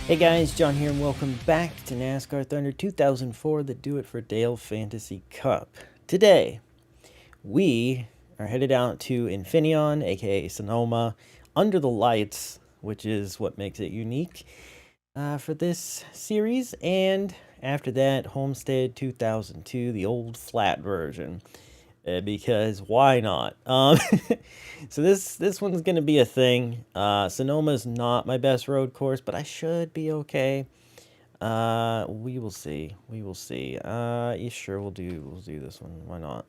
Hey guys, John here, and welcome back to NASCAR Thunder 2004, the Do It For Dale Fantasy Cup. Today, we are headed out to Infineon, aka Sonoma, under the lights, which is what makes it unique for this series, and after that, Homestead 2002, the old flat version. Because why not? So this one's gonna be a thing. Sonoma's not my best road course, but I should be okay. We will see. We will see. Yeah, sure, we'll do this one. Why not?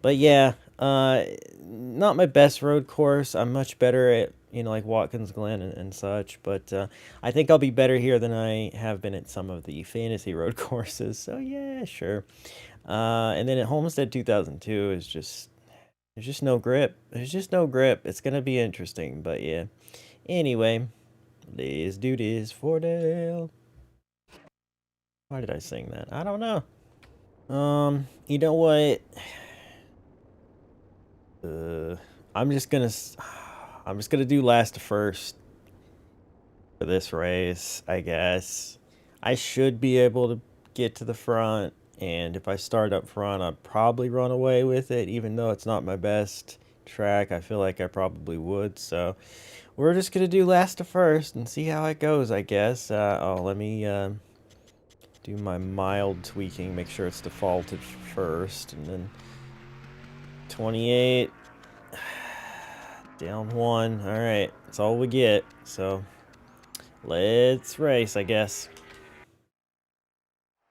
But yeah, not my best road course. I'm much better at like Watkins Glen and such. But I think I'll be better here than I have been at some of the fantasy road courses. So yeah, sure. And then at Homestead 2002 is just there's just no grip. There's just no grip. It's gonna be interesting, but yeah. Anyway, let's do this for Dale. Why did I sing that? I don't know. You know what? Uh, I'm just gonna I'm just gonna do last to first for this race, I guess. I should be able to get to the front, and if I start up front, I'll probably run away with it, even though it's not my best track. I feel like I probably would, so we're just gonna do last to first and see how it goes, I guess. Let me do my mild tweaking, make sure it's defaulted first, and then 28, down one. All right, that's all we get, so let's race, I guess.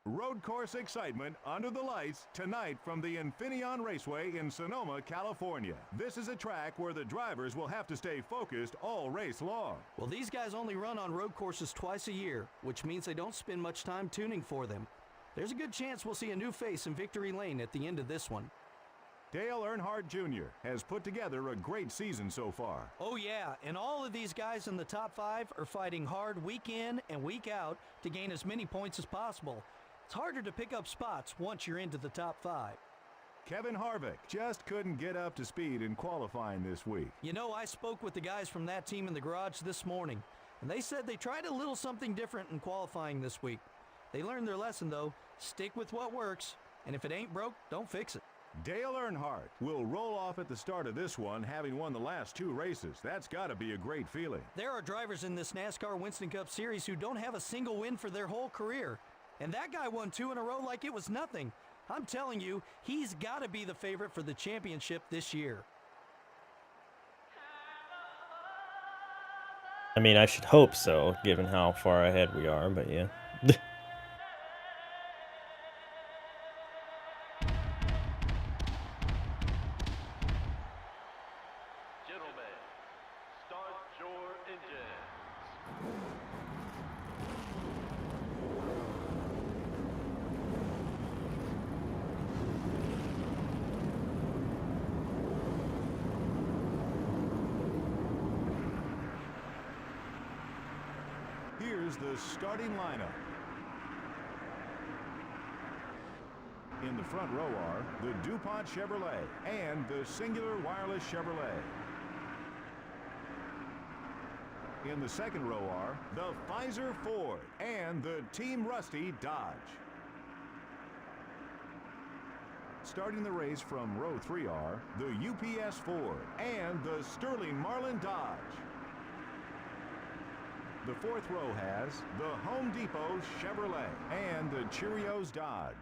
Road course excitement under the lights tonight from the Infineon Raceway in Sonoma, California. This is a track where the drivers will have to stay focused all race long. Well, these guys only run on road courses twice a year, which means they don't spend much time tuning for them. There's a good chance we'll see a new face in victory lane at the end of this one. Dale Earnhardt Jr. has put together a great season so far. Oh yeah, and all of these guys in the top 5 are fighting hard week in and week out to gain as many points as possible. It's harder to pick up spots once you're into the top 5. Kevin Harvick just couldn't get up to speed in qualifying this week. You know, I spoke with the guys from that team in the garage this morning, and they said they tried a little something different in qualifying this week. They learned their lesson though. Stick with what works, and if it ain't broke, don't fix it. Dale Earnhardt will roll off at the start of this one, having won the last 2 races. That's got to be a great feeling. There are drivers in this NASCAR Winston Cup Series who don't have a single win for their whole career. And that guy won 2 in a row like it was nothing. I'm telling you, he's got to be the favorite for the championship this year. I mean, I should hope so, given how far ahead we are, but yeah. Gentlemen, start your engines. Here's the starting lineup. In the front row are the DuPont Chevrolet and the Singular Wireless Chevrolet. In the second row are the Pfizer Ford and the Team Rusty Dodge. Starting the race from row 3 are the UPS Ford and the Sterling Marlin Dodge. The fourth row has the Home Depot Chevrolet and the Cheerios Dodge.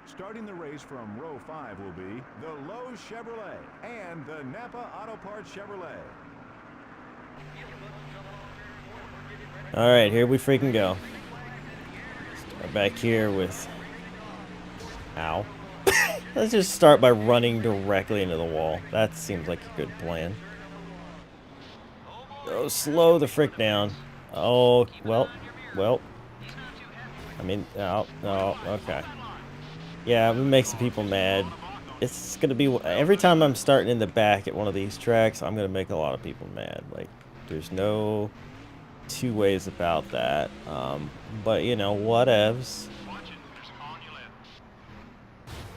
Starting the race from row 5 will be the Lowe's Chevrolet and the Napa Auto Parts Chevrolet. All right, here we freaking go. Start back here with... Ow. Let's just start by running directly into the wall. That seems like a good plan. Oh, slow the frick down. Oh, well. I mean, oh, okay. Yeah, we make some people mad. It's gonna be, every time I'm starting in the back at one of these tracks, I'm gonna make a lot of people mad. Like, there's no 2 ways about that. But you know, whatevs.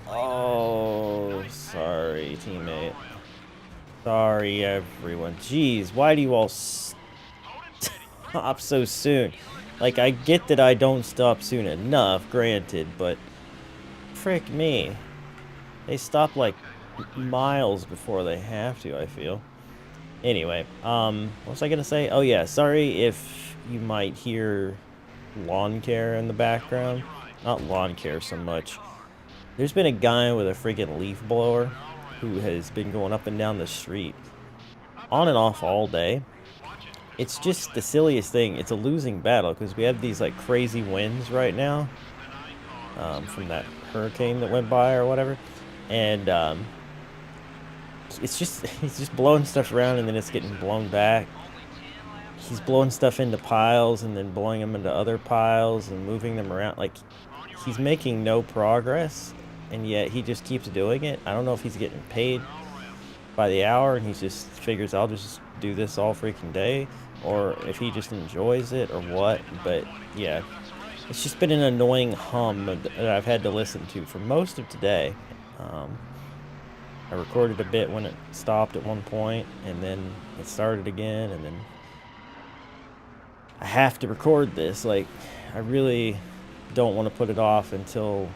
Oh, sorry, teammate. Sorry, everyone. Jeez, why do you all stop so soon. Like, I get that I don't stop soon enough, granted, but frick me. They stop like miles before they have to, I feel. Anyway, what was I gonna say? Oh yeah, sorry if you might hear lawn care in the background. Not lawn care so much. There's been a guy with a freaking leaf blower who has been going up and down the street on and off all day. It's just the silliest thing. It's a losing battle because we have these like crazy winds right now from that hurricane that went by or whatever, and it's just he's just blowing stuff around and then it's getting blown back. He's blowing stuff into piles and then blowing them into other piles and moving them around. Like, he's making no progress, and yet he just keeps doing it. I don't know if he's getting paid by the hour and he just figures I'll just do this all freaking day, or if he just enjoys it or what. But yeah, it's just been an annoying hum that I've had to listen to for most of today. I recorded a bit when it stopped at one point, and then it started again, and then I have to record this. Like, I really don't want to put it off until,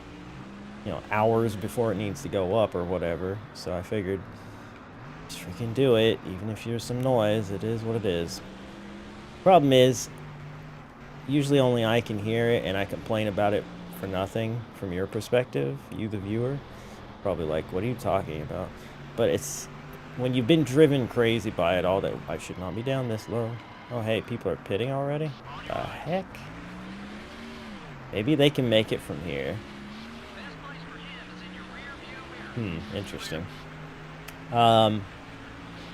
you know, hours before it needs to go up or whatever. So I figured, just freaking do it. Even if there's some noise, it is what it is. Problem is, usually only I can hear it, and I complain about it for nothing from your perspective, you the viewer. Probably like, what are you talking about? But it's when you've been driven crazy by it all, that I should not be down this low. Oh, hey, people are pitting already? The heck? Maybe they can make it from here. Interesting.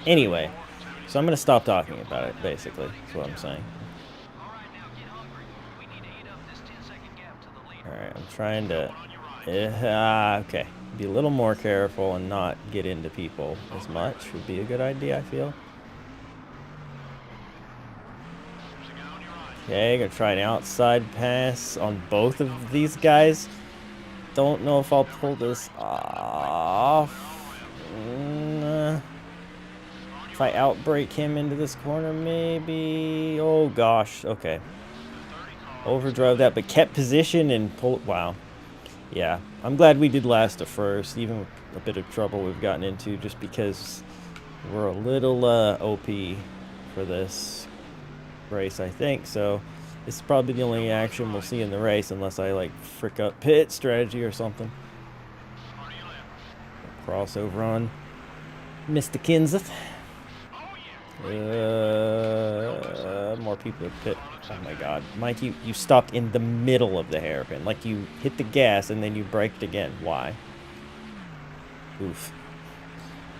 Anyway, so I'm going to stop talking about it, basically. That's what I'm saying. Alright, I'm trying to... okay. Be a little more careful and not get into people as much would be a good idea, I feel. Okay, gonna try an outside pass on both of these guys. Don't know if I'll pull this off. If I outbrake him into this corner, maybe. Oh gosh, okay. Overdrove that, but kept position and pulled. Wow. Yeah, I'm glad we did last to first, even with a bit of trouble we've gotten into, just because we're a little OP for this race, I think. So this is probably the only action we'll see in the race, unless I like frick up pit strategy or something. Crossover on Mr. Kenseth. More people at pit. Oh my god. Mike, you stopped in the middle of the hairpin. Like, you hit the gas and then you braked again. Why? Oof.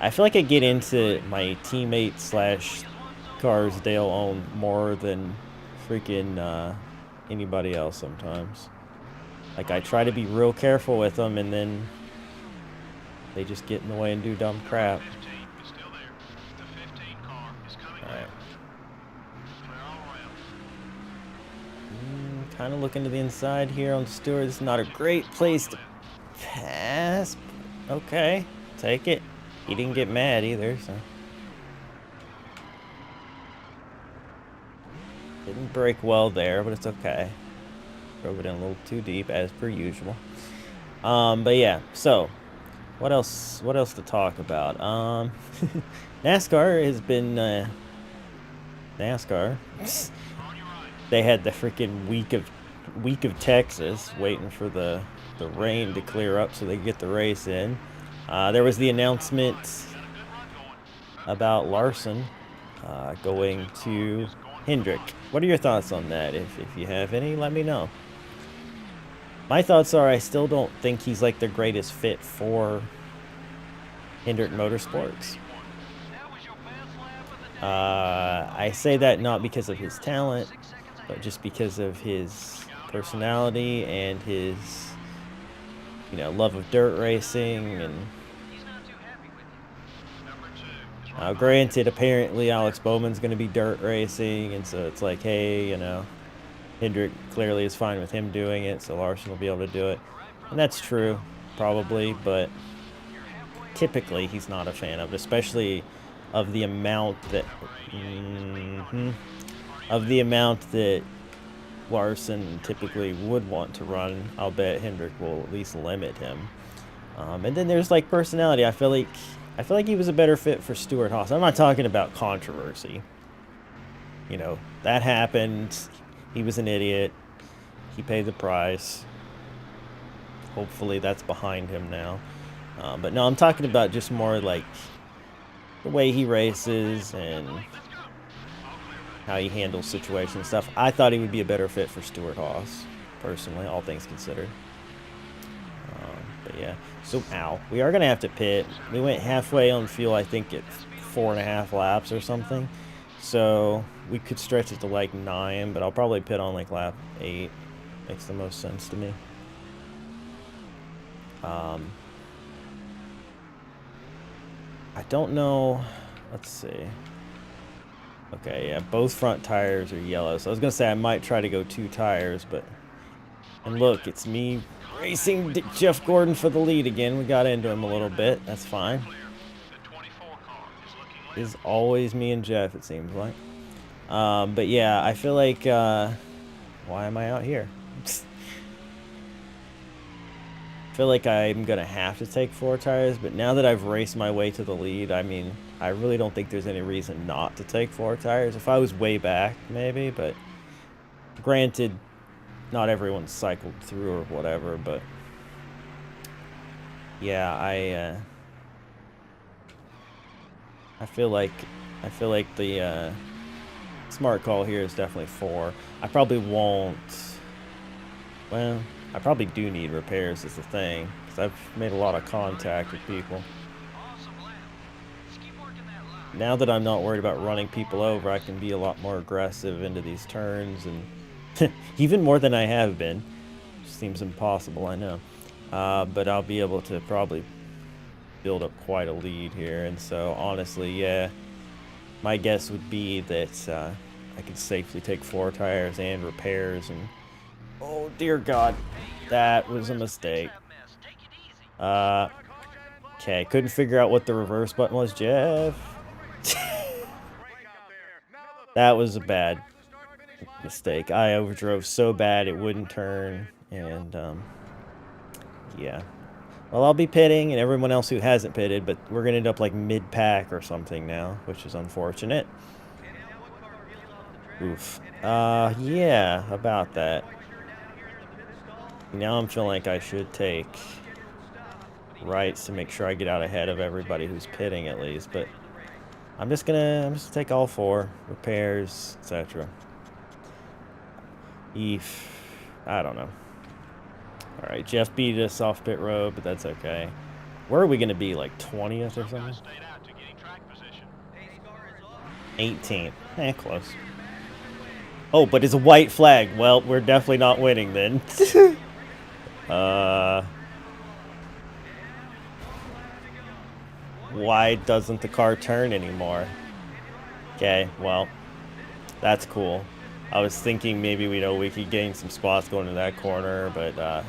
I feel like I get into my teammate slash Carsdale own more than freaking anybody else sometimes. Like, I try to be real careful with them, and then they just get in the way and do dumb crap. Alright. Kind of looking to the inside here on Stewart. It's not a great place to pass. Okay, take it. He didn't get mad either, so. Didn't break well there, but it's okay. Drove it in a little too deep, as per usual. But yeah, so what else to talk about? NASCAR has been NASCAR. They had the freaking week of Texas waiting for the rain to clear up so they could get the race in. There was the announcement about Larson going to Hendrick. What are your thoughts on that? If you have any, let me know. My thoughts are, I still don't think he's like the greatest fit for Hendrick Motorsports. I say that not because of his talent, but just because of his personality and his, you know, love of dirt racing. And granted, apparently Alex Bowman's going to be dirt racing, and so it's like, hey, you know, Hendrick clearly is fine with him doing it, so Larson will be able to do it. And that's true, probably, but typically he's not a fan of it, especially of the amount that of the amount that Larson typically would want to run, I'll bet Hendrick will at least limit him. And then there's like personality. I feel like he was a better fit for Stewart-Haas. I'm not talking about controversy. You know, that happened. He was an idiot. He paid the price. Hopefully that's behind him now. But no, I'm talking about just more like the way he races and how he handles situations and stuff. I thought he would be a better fit for Stewart-Haas, personally, all things considered. But yeah, so ow, we are gonna have to pit. We went halfway on fuel, I think, at 4.5 laps or something. So we could stretch it to like 9, but I'll probably pit on like lap 8. Makes the most sense to me. I don't know. Let's see. Okay, yeah, both front tires are yellow. So I was gonna say I might try to go 2 tires, but and look, it's me racing Jeff Gordon for the lead again. We got into him a little bit. That's fine. It's always me and Jeff, it seems like. But yeah, I feel like why am I out here? I feel like I'm gonna have to take 4 tires, but now that I've raced my way to the lead, I mean, I really don't think there's any reason not to take 4 tires. If I was way back, maybe, but granted, not everyone's cycled through or whatever, but yeah, I feel like the smart call here is definitely 4. I probably won't. Well, I probably do need repairs is the thing, because I've made a lot of contact with people. Now that I'm not worried about running people over, I can be a lot more aggressive into these turns, and even more than I have been. Seems impossible, I know. But I'll be able to probably build up quite a lead here, and so honestly, yeah, my guess would be that I could safely take 4 tires and repairs, and oh dear God, that was a mistake. Okay, couldn't figure out what the reverse button was, Jeff. That was a bad mistake. I overdrove so bad it wouldn't turn, and yeah. Well, I'll be pitting, and everyone else who hasn't pitted, but we're gonna end up like mid-pack or something now, which is unfortunate. Oof. Yeah, about that. Now I'm feeling like I should take rights to make sure I get out ahead of everybody who's pitting at least, but I'm just gonna take all 4 repairs, etc. I don't know. All right, Jeff beat us off pit road, but that's okay. Where are we gonna be, like 20th or something? 18th. Close. Oh, but it's a white flag. Well, we're definitely not winning then. Why doesn't the car turn anymore? Okay, well, that's cool. I was thinking maybe we could gain some spots going to that corner, but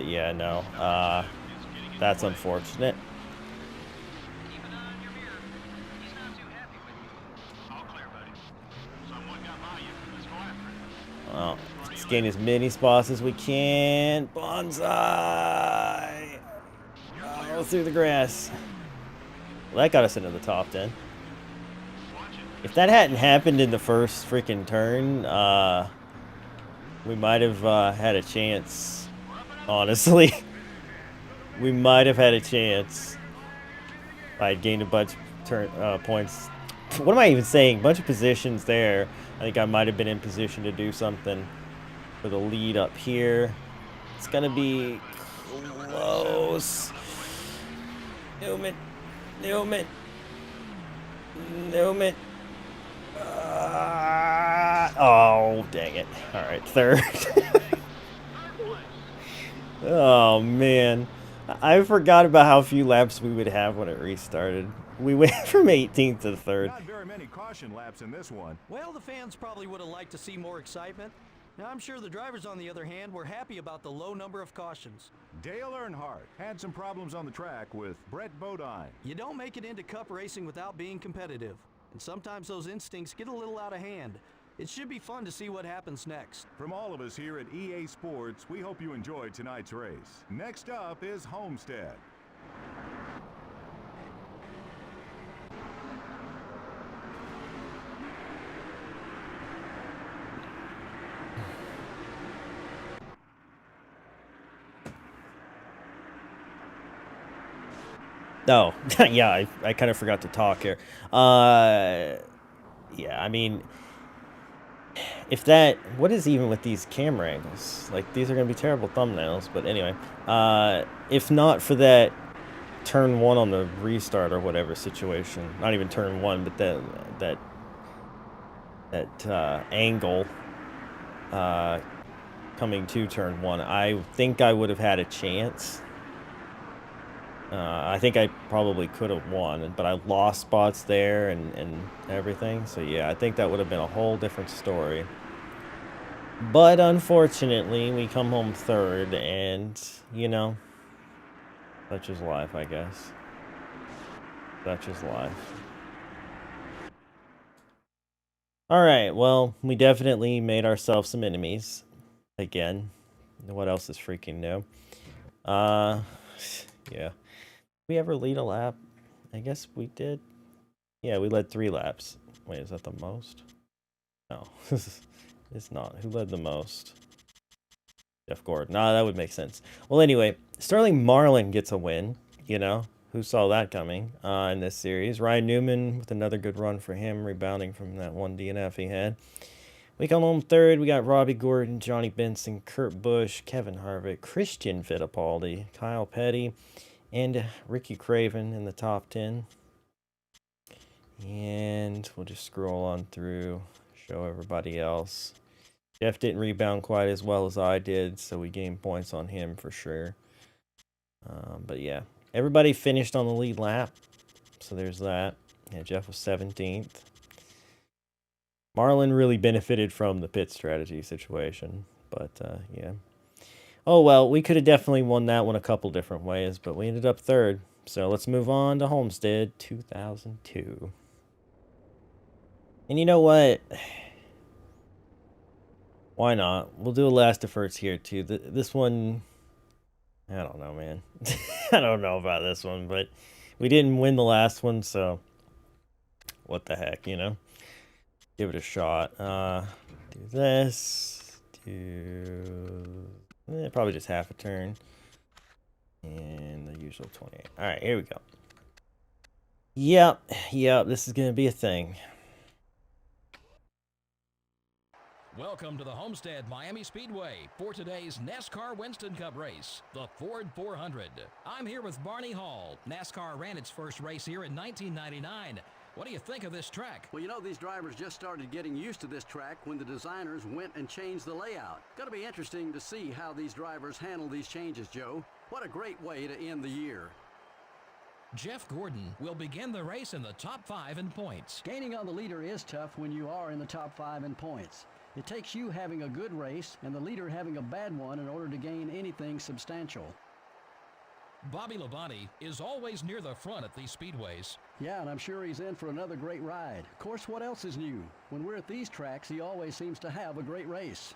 yeah, no. That's unfortunate. Well, let's gain as many spots as we can. Bonsai! Oh, through the grass. Well, that got us into the top 10. If that hadn't happened in the first freaking turn, we might have had a chance. Honestly, we might have had a chance. I had gained a bunch of points. What am I even saying? Bunch of positions there. I think I might have been in position to do something for the lead up here. It's gonna be close. Newman. Oh, dang it. All right, 3rd. Oh, man. I forgot about how few laps we would have when it restarted. We went from 18th to 3rd. Not very many caution laps in this one. Well, the fans probably would have liked to see more excitement. Now, I'm sure the drivers, on the other hand, were happy about the low number of cautions. Dale Earnhardt had some problems on the track with Brett Bodine. You don't make it into Cup racing without being competitive. And sometimes those instincts get a little out of hand. It should be fun to see what happens next. From all of us here at EA Sports, we hope you enjoyed tonight's race. Next up is Homestead. Oh, yeah, I kind of forgot to talk here. Yeah, I mean, if that, what is even with these camera angles? Like, these are going to be terrible thumbnails, but anyway. If not for that turn 1 on the restart or whatever situation, not even turn 1, but that angle coming to turn 1, I think I would have had a chance. I think I probably could have won, but I lost spots there and everything. So yeah, I think that would have been a whole different story. But unfortunately, we come home third, and, you know, such is life, I guess. Such is life. Alright, well, we definitely made ourselves some enemies. Again. What else is freaking new? Yeah. We ever lead a lap? I guess we did. Yeah, we led 3 laps. Wait, is that the most? No, it's not. Who led the most? Jeff Gordon. Nah, that would make sense. Well, anyway, Sterling Marlin gets a win. You know, who saw that coming in this series? Ryan Newman with another good run for him, rebounding from that one DNF he had. We come home third. We got Robbie Gordon, Johnny Benson, Kurt Busch, Kevin Harvick, Christian Fittipaldi, Kyle Petty, and Ricky Craven in the top 10. And we'll just scroll on through, show everybody else. Jeff didn't rebound quite as well as I did, so we gained points on him for sure. But yeah, everybody finished on the lead lap, so there's that. Yeah, Jeff was 17th. Marlin really benefited from the pit strategy situation, but yeah. Oh, well, we could have definitely won that one a couple different ways, but we ended up third. So let's move on to Homestead 2002. And you know what? Why not? We'll do a last efforts here, too. This one, I don't know, man. I don't know about this one, but we didn't win the last one, so what the heck, you know? Give it a shot. Do this. Probably just half a turn. And the usual 28. Alright, here we go. Yep, this is going to be a thing. Welcome to the Homestead Miami Speedway for today's NASCAR Winston Cup race, the Ford 400. I'm here with Barney Hall. NASCAR ran its first race here in 1999. What do you think of this track? Well, you know, these drivers just started getting used to this track when the designers went and changed the layout. Going to be interesting to see how these drivers handle these changes, Joe. What a great way to end the year. Jeff Gordon will begin the race in the top 5 in points. Gaining on the leader is tough when you are in the top 5 in points. It takes you having a good race and the leader having a bad one in order to gain anything substantial. Bobby Labonte is always near the front at these speedways. Yeah, and I'm sure he's in for another great ride. Of course, what else is new? When we're at these tracks, he always seems to have a great race.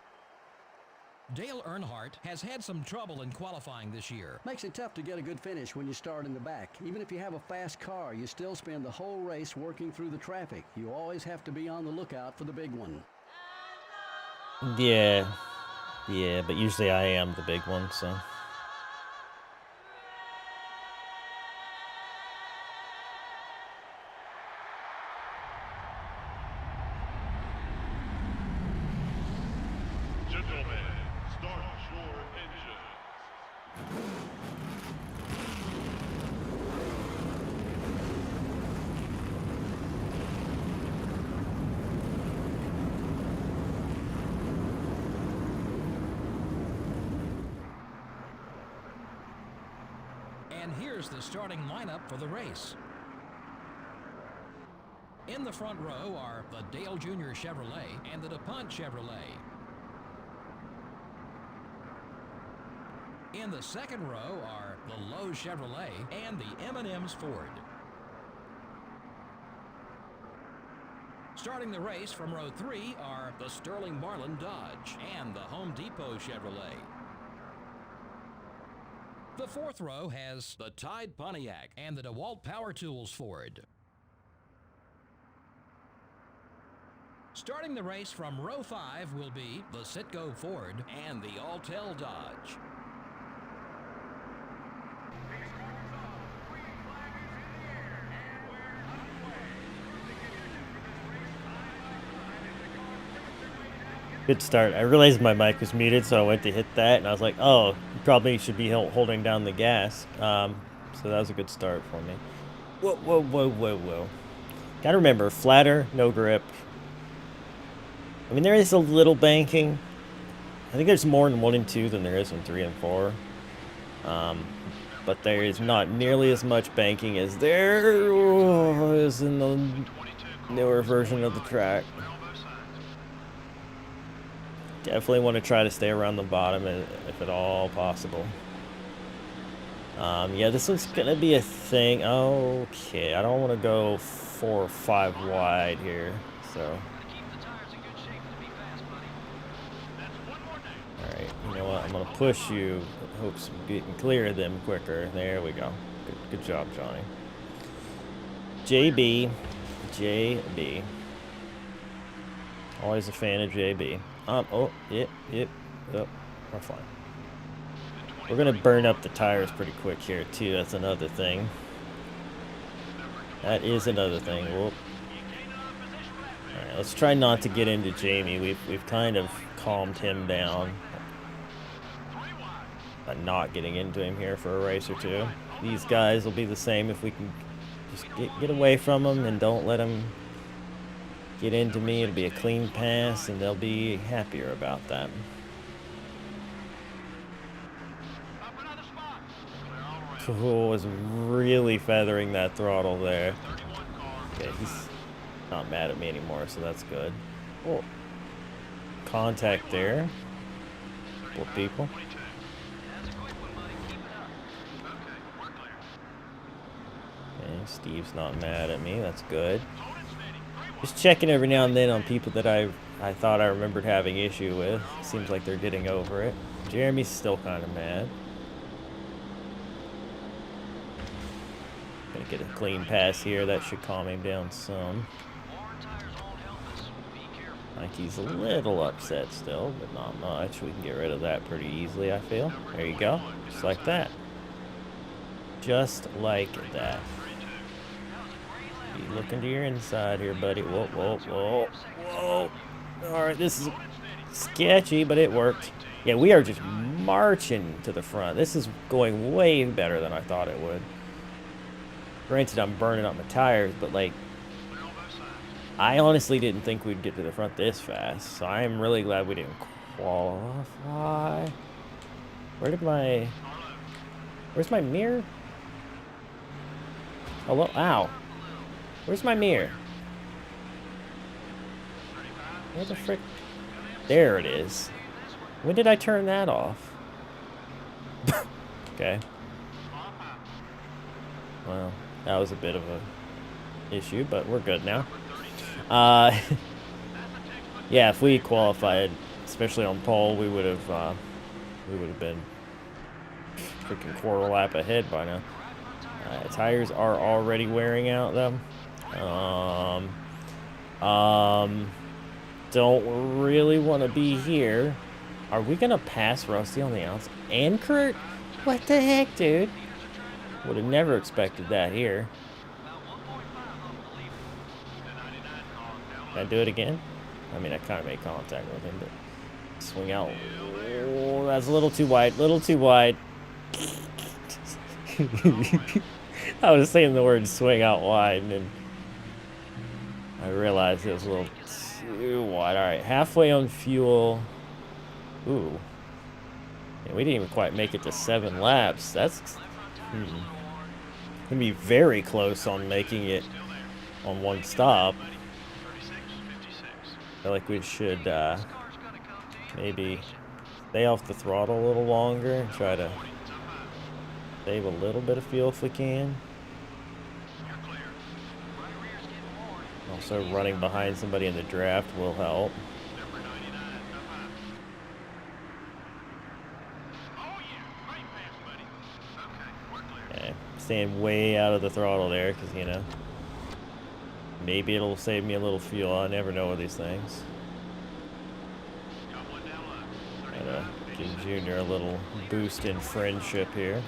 Dale Earnhardt has had some trouble in qualifying this year. Makes it tough to get a good finish when you start in the back. Even if you have a fast car, you still spend the whole race working through the traffic. You always have to be on the lookout for the big one. Yeah, but usually I am the big one, so. Gentlemen, start your engines. And here's the starting lineup for the race. In the front row are the Dale Jr. Chevrolet and the DuPont Chevrolet. In the second row are the Lowe's Chevrolet and the M&M's Ford. Starting the race from row 3 are the Sterling Marlin Dodge and the Home Depot Chevrolet. The 4th row has the Tide Pontiac and the DeWalt Power Tools Ford. Starting the race from row 5 will be the Citgo Ford and the Altel Dodge. Good start. I realized my mic was muted, so I went to hit that, and I was like, oh, you probably should be holding down the gas. So that was a good start for me. Whoa, whoa, whoa, whoa, whoa. Gotta remember, flatter, no grip. I mean, there is a little banking. I think there's more in 1 and 2 than there is in 3 and 4. But there is not nearly as much banking as there is in the newer version of the track. Definitely want to try to stay around the bottom if at all possible. Yeah, this one's going to be a thing. Okay, I don't want to go 4 or 5 wide here. So, alright, you know what? I'm going to push you in hopes of getting clear of them quicker. There we go. Good job, Johnny. JB. Always a fan of JB. Oh, yep, oh, we're fine. We're gonna burn up the tires pretty quick here too. That's another thing. That is another thing. Whoop. All right, let's try not to get into Jamie. We've kind of calmed him down by not getting into him here for a race or two. These guys will be the same if we can just get away from them and don't let them get into me. It'll be a clean pass, and they'll be happier about that. Oh, was really feathering that throttle there. Okay, he's not mad at me anymore, so that's good. Oh, contact there. Poor people. Okay, Steve's not mad at me. That's good. Just checking every now and then on people that I thought I remembered having issue with. Seems like they're getting over it. Jeremy's still kind of mad. Gonna get a clean pass here. That should calm him down some. Like he's a little upset still, but not much. We can get rid of that pretty easily, I feel. There you go. Just like that. Just like that. Be looking to your inside here, buddy. Whoa, whoa, whoa, whoa. Alright, this is sketchy, but it worked. Yeah, we are just marching to the front. This is going way better than I thought it would. Granted, I'm burning up my tires, but like, I honestly didn't think we'd get to the front this fast. So I am really glad we didn't qualify. Where's my mirror? Hello? Ow. Where's my mirror? Where the frick? There it is. When did I turn that off? Okay. Well, that was a bit of a issue, but we're good now. Yeah, if we qualified, especially on pole, we would have been freaking quarter lap ahead by now. Tires are already wearing out though. Don't really want to be here. Are we gonna pass Rusty on the outside and Kurt? What the heck, dude? Would have never expected that here. Can I do it again? I mean, I kind of made contact with him, but swing out. Oh, that's a little too wide. Little too wide. I was saying the word swing out wide, and then I realized it was a little too wide. All right, halfway on fuel. Ooh. Yeah, we didn't even quite make it to 7 laps. That's gonna be very close on making it on one stop. I feel like we should maybe stay off the throttle a little longer and try to save a little bit of fuel if we can. Also, running behind somebody in the draft will help. Number 99, oh yeah, great pass, buddy. Okay, we're clear. Okay, staying way out of the throttle there, because, you know, maybe it'll save me a little fuel. I never know with these things. Got one down low. Gotta 35, give 56. Junior a little boost in friendship here. Right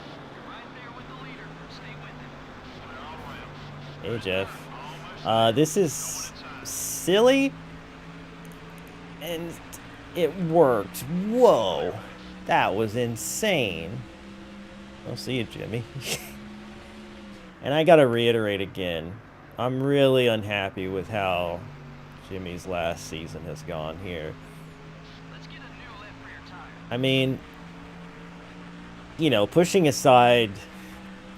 there with the leader. Stay with it. We're all around. Hey, Jeff. This is silly, and it worked. Whoa, that was insane. I'll see you, Jimmy. And I gotta reiterate again, I'm really unhappy with how Jimmy's last season has gone here. Let's get a new left rear tire. I mean, you know, pushing aside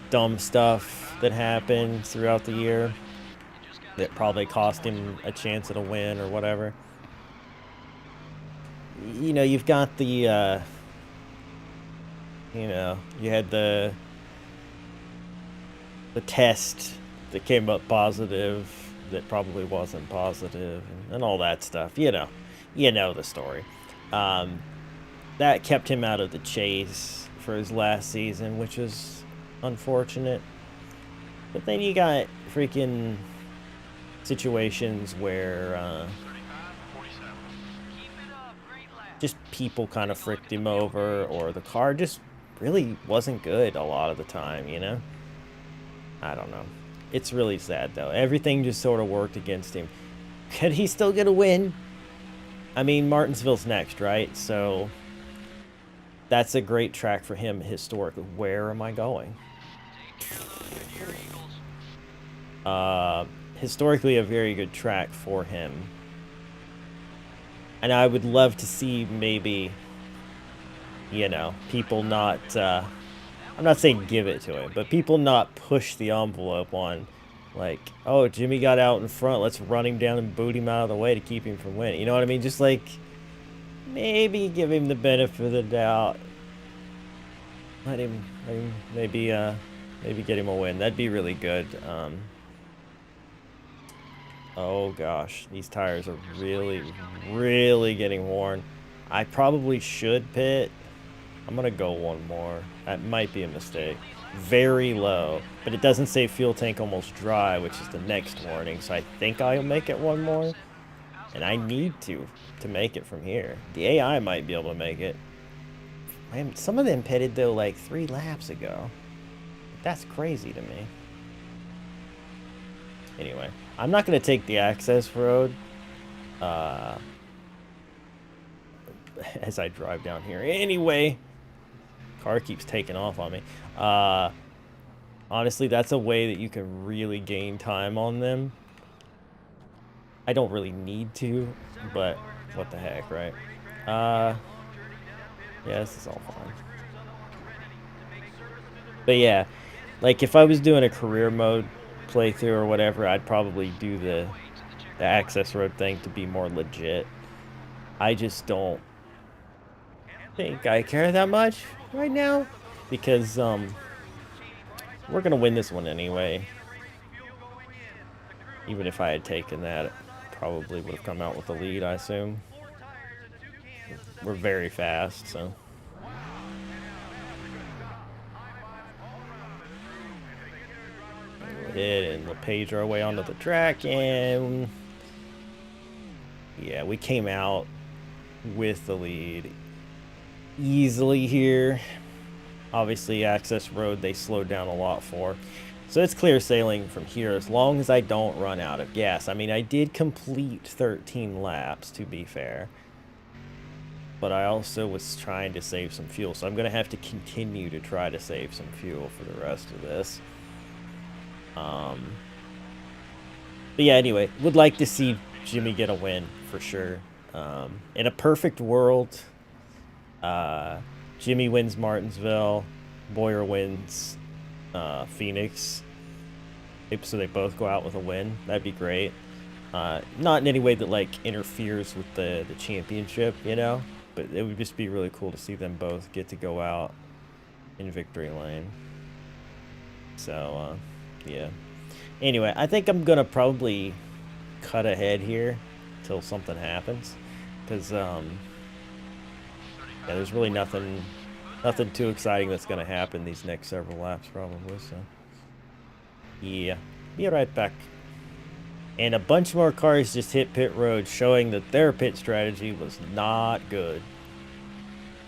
dumb stuff that happened throughout the year that probably cost him a chance at a win or whatever. You know, you've got the, you know, you had the test that came up positive that probably wasn't positive and all that stuff. You know the story. That kept him out of the chase for his last season, which was unfortunate. But then you got freaking situations where 35, 47. Keep it up. Great lap. just people kind of fricked him over, or the car just really wasn't good a lot of the time, you know? I don't know. It's really sad, though. Everything just sort of worked against him. Could he still get a win? I mean, Martinsville's next, right? So that's a great track for him historically. Where am I going? Historically a very good track for him. And I would love to see maybe, you know, people not, I'm not saying give it to him, but people not push the envelope on, like, oh, Jimmy got out in front, let's run him down and boot him out of the way to keep him from winning. You know what I mean? Just like, maybe give him the benefit of the doubt. Let him maybe get him a win. That'd be really good. Oh gosh, these tires are really getting worn. I probably should pit. I'm gonna go one more. That might be a mistake. Very low, but it doesn't say fuel tank almost dry, which is the next warning. So I think I'll make it one more, and I need to make it from here. The AI might be able to make it. Some of them pitted though like 3 laps ago. That's crazy to me. Anyway, I'm not going to take the access road as I drive down here. Anyway, car keeps taking off on me. Honestly, that's a way that you can really gain time on them. I don't really need to, but what the heck, right? Yeah, this is all fine. But yeah, like if I was doing a career mode playthrough or whatever, I'd probably do the access road thing to be more legit. I just don't think I care that much right now because we're gonna win this one anyway. Even if I had taken that, it probably would have come out with the lead, I assume. We're very fast, so. Hit and we'll page our way onto the track, and yeah, we came out with the lead easily here. Obviously, access road they slowed down a lot for, so it's clear sailing from here as long as I don't run out of gas. I mean, I did complete 13 laps to be fair, but I also was trying to save some fuel, so I'm gonna have to continue to try to save some fuel for the rest of this. But yeah, anyway, would like to see Jimmy get a win for sure. In a perfect world, Jimmy wins Martinsville, Boyer wins Phoenix, so they both go out with a win. That'd be great. Not in any way that like interferes with the championship, you know, but it would just be really cool to see them both get to go out in victory lane. So yeah, anyway, I think I'm gonna probably cut ahead here until something happens, because yeah, there's really nothing too exciting that's gonna happen these next several laps probably. So yeah, be right back. And a bunch more cars just hit pit road, showing that their pit strategy was not good.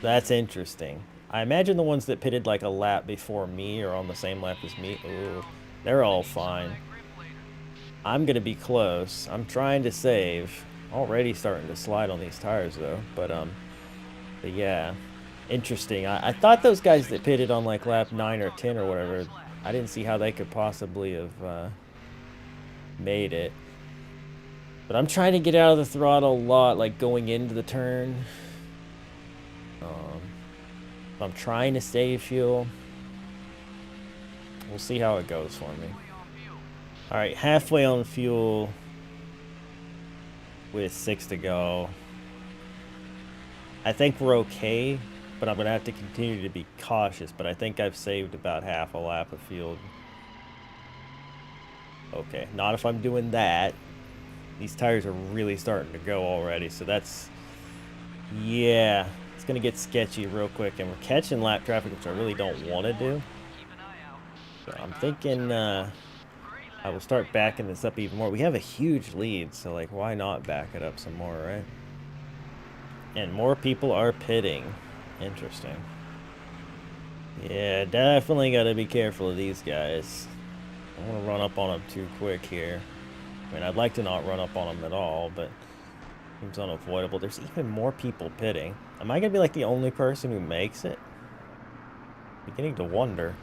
That's interesting. I imagine the ones that pitted like a lap before me or on the same lap as me, ooh, they're all fine. I'm gonna be close. I'm trying to save. Already starting to slide on these tires though, but yeah, interesting. I thought those guys that pitted on like lap 9 or 10 or whatever, I didn't see how they could possibly have made it. But I'm trying to get out of the throttle a lot, like going into the turn. I'm trying to save fuel. We'll see how it goes for me. Alright, halfway on fuel with 6 to go. I think we're okay, but I'm going to have to continue to be cautious. But I think I've saved about half a lap of fuel. Okay, not if I'm doing that. These tires are really starting to go already, so that's... yeah, it's going to get sketchy real quick. And we're catching lap traffic, which I really don't want to do. So I'm thinking I will start backing this up even more. We have a huge lead, so like, why not back it up some more, right? And more people are pitting. Interesting. Yeah, definitely got to be careful of these guys. I don't want to run up on them too quick here. I mean, I'd like to not run up on them at all, but it seems unavoidable. There's even more people pitting. Am I going to be like the only person who makes it? Beginning to wonder.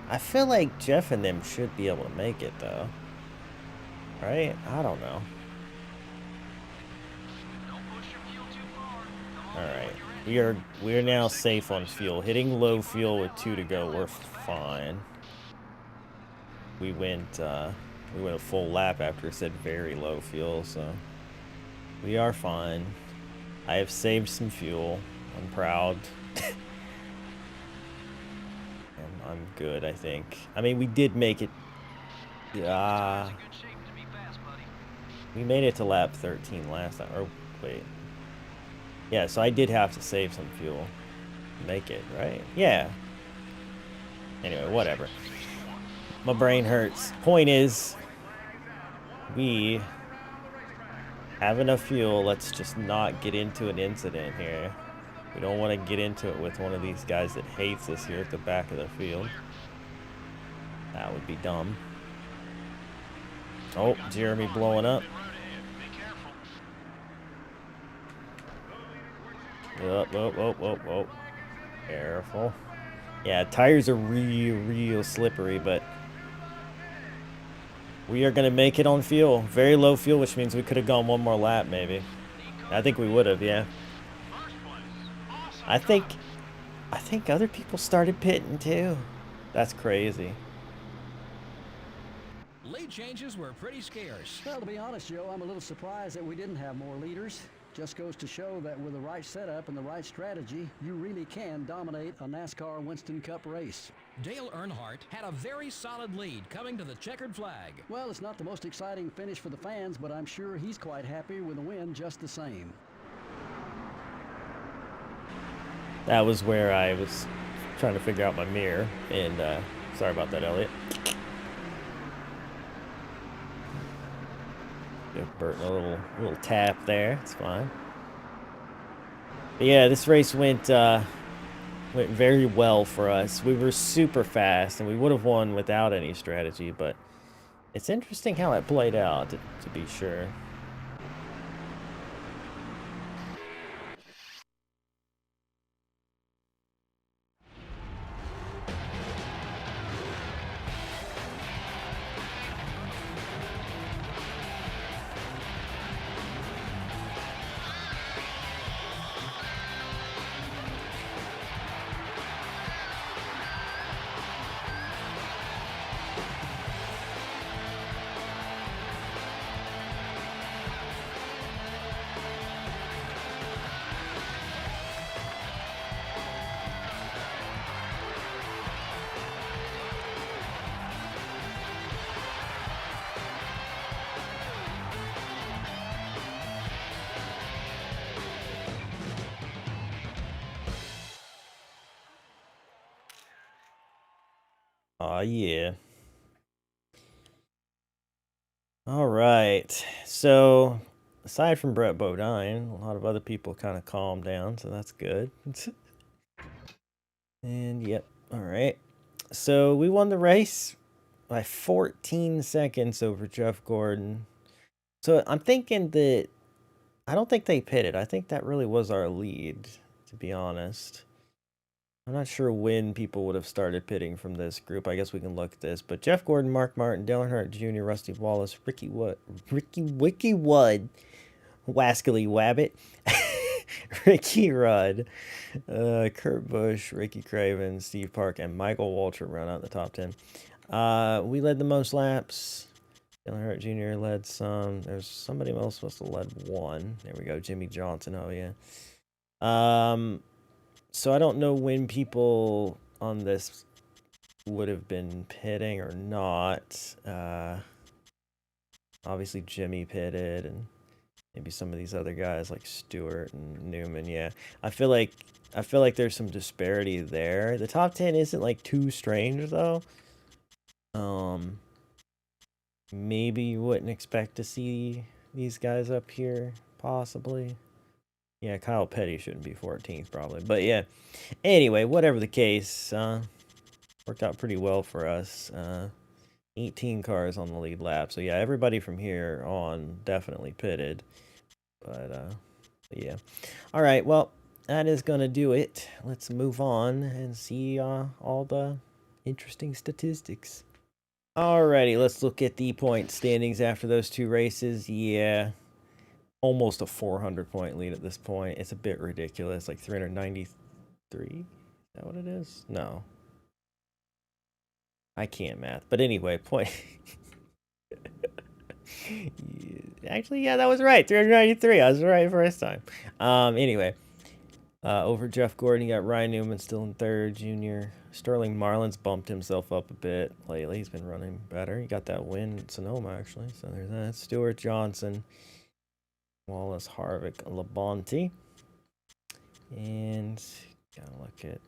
I feel like Jeff and them should be able to make it, though. Right? I don't know. Alright. We are now safe on fuel. Hitting low fuel with 2 to go, we're fine. We went a full lap after it said very low fuel, so we are fine. I have saved some fuel. I'm proud. And I'm good, I think. I mean, we did make it. We made it to lap 13 last time. Or wait. Yeah, so I did have to save some fuel to make it, right? Yeah. Anyway, whatever. My brain hurts. Point is, we have enough fuel. Let's just not get into an incident here. We don't want to get into it with one of these guys that hates us here at the back of the field. That would be dumb. Oh, Jeremy blowing up. Oh. Careful. Yeah, tires are real slippery, but we are going to make it on fuel. Very low fuel, which means we could have gone one more lap, maybe. I think we would have, yeah. I think other people started pitting, too. That's crazy. Lead changes were pretty scarce. Well, to be honest, Joe, I'm a little surprised that we didn't have more leaders. Just goes to show that with the right setup and the right strategy, you really can dominate a NASCAR Winston Cup race. Dale Earnhardt had a very solid lead coming to the checkered flag. Well, it's not the most exciting finish for the fans, but I'm sure he's quite happy with the win just the same. That was where I was trying to figure out my mirror, and sorry about that, Elliot. Give Burton a little tap there. It's fine. But yeah, this race went very well for us. We were super fast, and we would have won without any strategy. But it's interesting how it played out, to be sure. Aw, yeah. All right. So, aside from Brett Bodine, a lot of other people kind of calmed down, so that's good. And yep. All right. So, we won the race by 14 seconds over Jeff Gordon. So, I'm thinking that I don't think they pitted. I think that really was our lead, to be honest. I'm not sure when people would have started pitting from this group. I guess we can look at this. But Jeff Gordon, Mark Martin, Dale Earnhardt Jr., Rusty Wallace, Ricky Wood, Wascally Wabbit, Ricky Rudd, Kurt Busch, Ricky Craven, Steve Park, and Michael Waltrip run out the top 10. We led the most laps. Dale Earnhardt Jr. led some. There's somebody else supposed to led one. There we go. Jimmy Johnson. Oh, yeah. So I don't know when people on this would have been pitting or not. Obviously Jimmy pitted, and maybe some of these other guys like Stewart and Newman. Yeah, I feel like there's some disparity there. The top 10 isn't like too strange though. Maybe you wouldn't expect to see these guys up here, possibly. Yeah, Kyle Petty shouldn't be 14th probably. But yeah, anyway, whatever the case, worked out pretty well for us. 18 cars on the lead lap. So yeah, everybody from here on definitely pitted. But yeah. All right, well, that is going to do it. Let's move on and see all the interesting statistics. Alrighty, let's look at the point standings after those two races. Yeah. Almost a 400-point lead at this point. It's a bit ridiculous. Like 393? Is that what it is? No. I can't math. But anyway, point. Actually, yeah, that was right. 393. I was right first time. Anyway. Over Jeff Gordon, you got Ryan Newman still in third. Junior. Sterling Marlin's bumped himself up a bit lately. He's been running better. He got that win at Sonoma, actually. So there's that. Stuart Johnson. Wallace, Harvick, Labonte. And gotta look at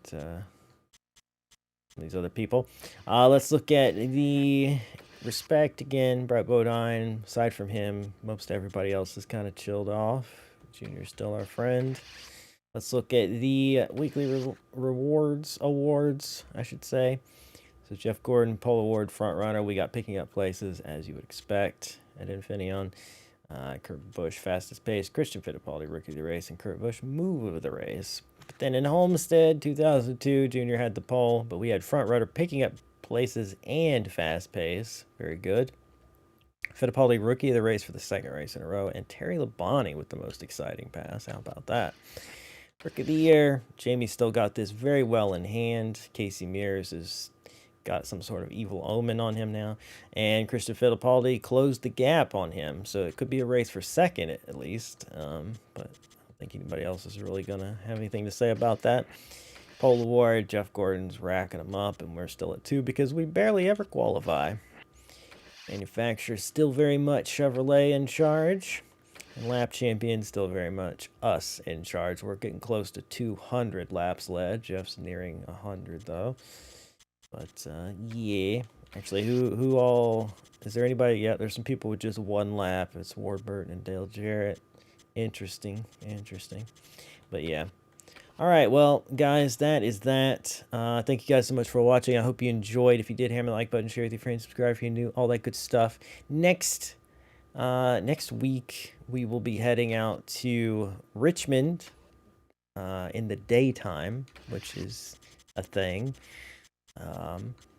these other people. Let's look at the respect again. Brett Bodine, aside from him, most everybody else is kind of chilled off. Junior's still our friend. Let's look at the weekly awards, I should say. So Jeff Gordon, Pole Award front runner. We got picking up places, as you would expect, at Infineon. Kurt Busch, fastest pace. Christian Fittipaldi, rookie of the race. And Kurt Busch, move of the race. But then in Homestead, 2002, Junior had the pole. But we had front runner picking up places and fast pace. Very good. Fittipaldi, rookie of the race for the second race in a row. And Terry Labonte with the most exciting pass. How about that? Rookie of the year. Jamie still got this very well in hand. Casey Mears is got some sort of evil omen on him now. And Christian Fittipaldi closed the gap on him. So it could be a race for second at least. But I don't think anybody else is really going to have anything to say about that. Pole Award, Jeff Gordon's racking them up, and we're still at 2 because we barely ever qualify. Manufacturer still very much Chevrolet in charge. And lap champion still very much us in charge. We're getting close to 200 laps led. Jeff's nearing 100 though. But, yeah. Actually, who all... Is there anybody... Yeah, there's some people with just one lap. It's Ward Burton and Dale Jarrett. Interesting. But, yeah. Alright, well, guys, that is that. Thank you guys so much for watching. I hope you enjoyed. If you did, hammer the like button, share with your friends, subscribe if you're new, all that good stuff. Next week, we will be heading out to Richmond in the daytime, which is a thing.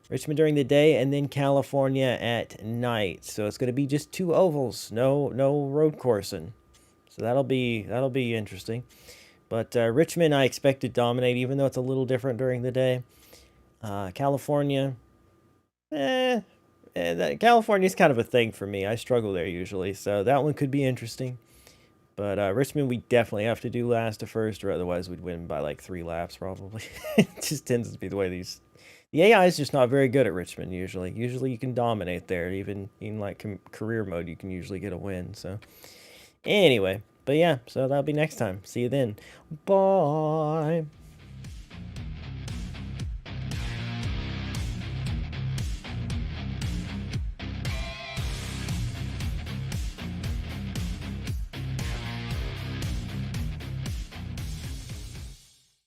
Richmond during the day, and then California at night. So it's going to be just 2 ovals, no road coursing. So that'll be interesting. But Richmond, I expect to dominate, even though it's a little different during the day. California, California's kind of a thing for me. I struggle there usually, so that one could be interesting. But Richmond, we definitely have to do last to first, or otherwise we'd win by like 3 laps probably. It just tends to be the way these... The AI is just not very good at Richmond usually. Usually you can dominate there. Even in like career mode, you can usually get a win. So anyway, but yeah, so that'll be next time. See you then. Bye.